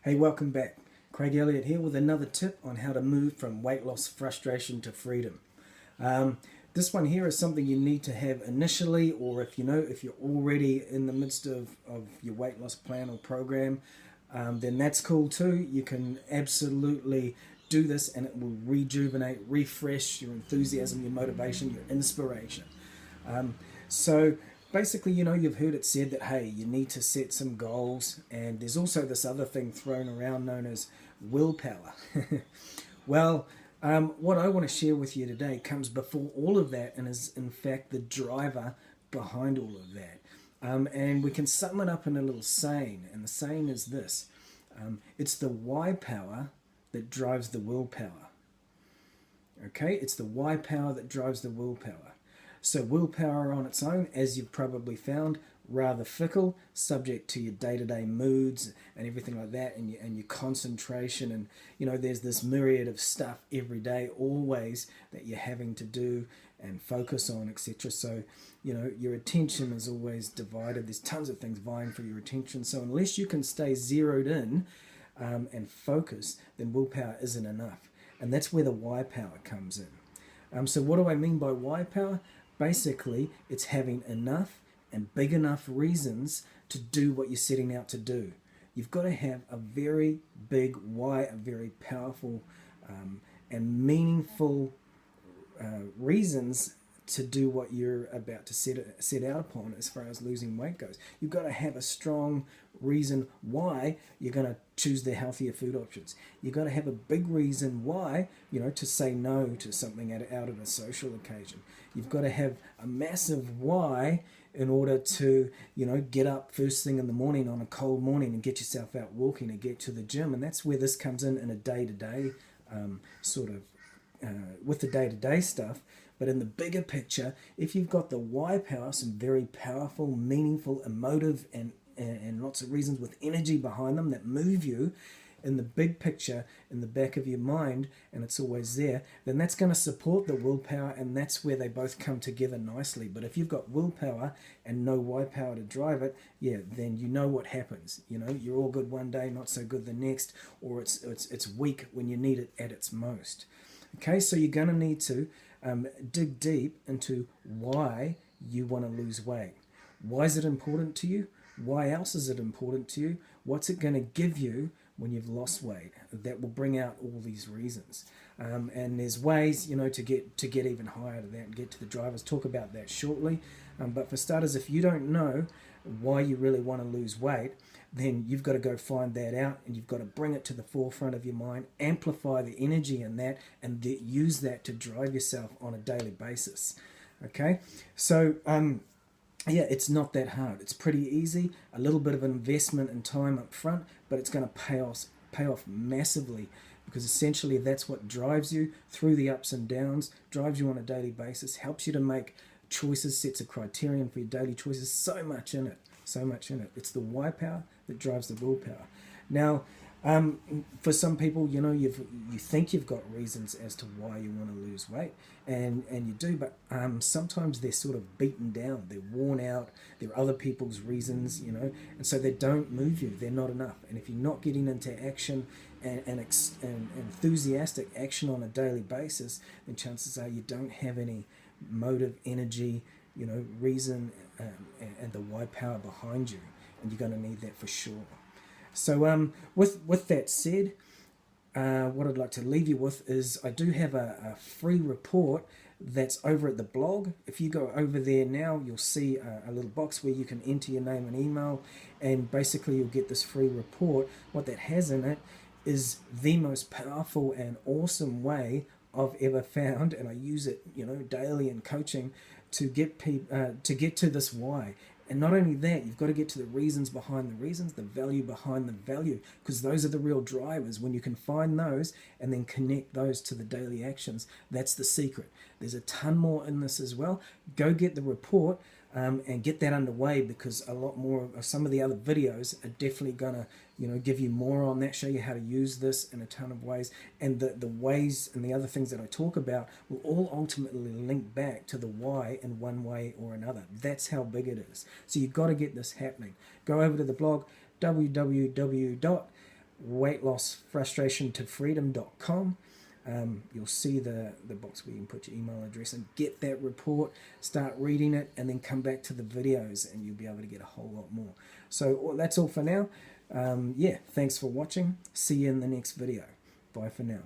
Hey, welcome back. Craig Elliott here with another tip on how to move from weight loss frustration to freedom. Um, this one here is something you need to have initially, or if you're already in the midst of your weight loss plan or program, then that's cool too. You can absolutely do this and it will rejuvenate, refresh your enthusiasm, your motivation, your inspiration. Um, so basically, you've heard it said that, hey, you need to set some goals, and there's also this other thing thrown around known as willpower. Well, what I want to share with you today comes before all of that and is, in fact, the driver behind all of that. And we can sum it up in a little saying, and the saying is this: it's the why power that drives the willpower. Okay, it's the why power that drives the willpower. So willpower on its own, as you've probably found, rather fickle, subject to your day-to-day moods and everything like that, and your concentration. And there's this myriad of stuff every day, always, that you're having to do and focus on, etc. So your attention is always divided. There's tons of things vying for your attention. So unless you can stay zeroed in and focus, then willpower isn't enough. And that's where the why power comes in. So what do I mean by why power? Basically, it's having enough and big enough reasons to do what you're setting out to do. You've got to have a very big why, a very powerful and meaningful reasons to do what you're about to set out upon as far as losing weight goes. You've got to have a strong reason why you're going to choose the healthier food options. You've got to have a big reason why, to say no to something out of a social occasion. You've got to have a massive why in order to, get up first thing in the morning on a cold morning and get yourself out walking and get to the gym. And that's where this comes in a day-to-day sort of, with the day-to-day stuff. But in the bigger picture, if you've got the why power, some very powerful, meaningful, emotive, and lots of reasons with energy behind them that move you in the big picture, in the back of your mind, and it's always there, then that's going to support the willpower, and that's where they both come together nicely. But if you've got willpower and no why power to drive it, yeah, then you know what happens. You're all good one day, not so good the next, or it's weak when you need it at its most. Okay, so you're going to need to dig deep into why you want to lose weight. Why is it important to you? Why else is it important to you? What's it going to give you when you've lost weight? That will bring out all these reasons. And there's ways, to get even higher to that and get to the drivers. Talk about that shortly. But for starters, if you don't know why you really want to lose weight, then you've got to go find that out, and you've got to bring it to the forefront of your mind, amplify the energy in that, and use that to drive yourself on a daily basis. Okay, so yeah, it's not that hard. It's pretty easy. A little bit of investment and time up front, but it's going to pay off massively, because essentially that's what drives you through the ups and downs, drives you on a daily basis, helps you to make choices, sets a criterion for your daily choices. So much in it. It's the why power that drives the willpower. Now, for some people, you think you've got reasons as to why you want to lose weight, and you do, but sometimes they're sort of beaten down, they're worn out, they're other people's reasons, and so they don't move you, they're not enough. And if you're not getting into action and enthusiastic action on a daily basis, then chances are you don't have any motive, energy, reason, and the why power behind you, and you're going to need that for sure. So with that said, what I'd like to leave you with is I do have a free report that's over at the blog. If you go over there now, you'll see a little box where you can enter your name and email, and basically you'll get this free report. What that has in it is the most powerful and awesome way I've ever found, and I use it daily in coaching to get to this why. And not only that, you've got to get to the reasons behind the reasons, the value behind the value, because those are the real drivers. When you can find those and then connect those to the daily actions, that's the secret. There's a ton more in this as well. Go get the report and get that underway, because a lot more of some of the other videos are definitely going to give you more on that, show you how to use this in a ton of ways, and the ways and the other things that I talk about will all ultimately link back to the why in one way or another. That's how big it is. So you've got to get this happening. Go over to the blog, www weightlossfrustrationtofreedom.com. You'll see the box where you can put your email address and get that report, start reading it, and then come back to the videos and you'll be able to get a whole lot more. So that's all for now. Yeah, thanks for watching. See you in the next video. Bye for now.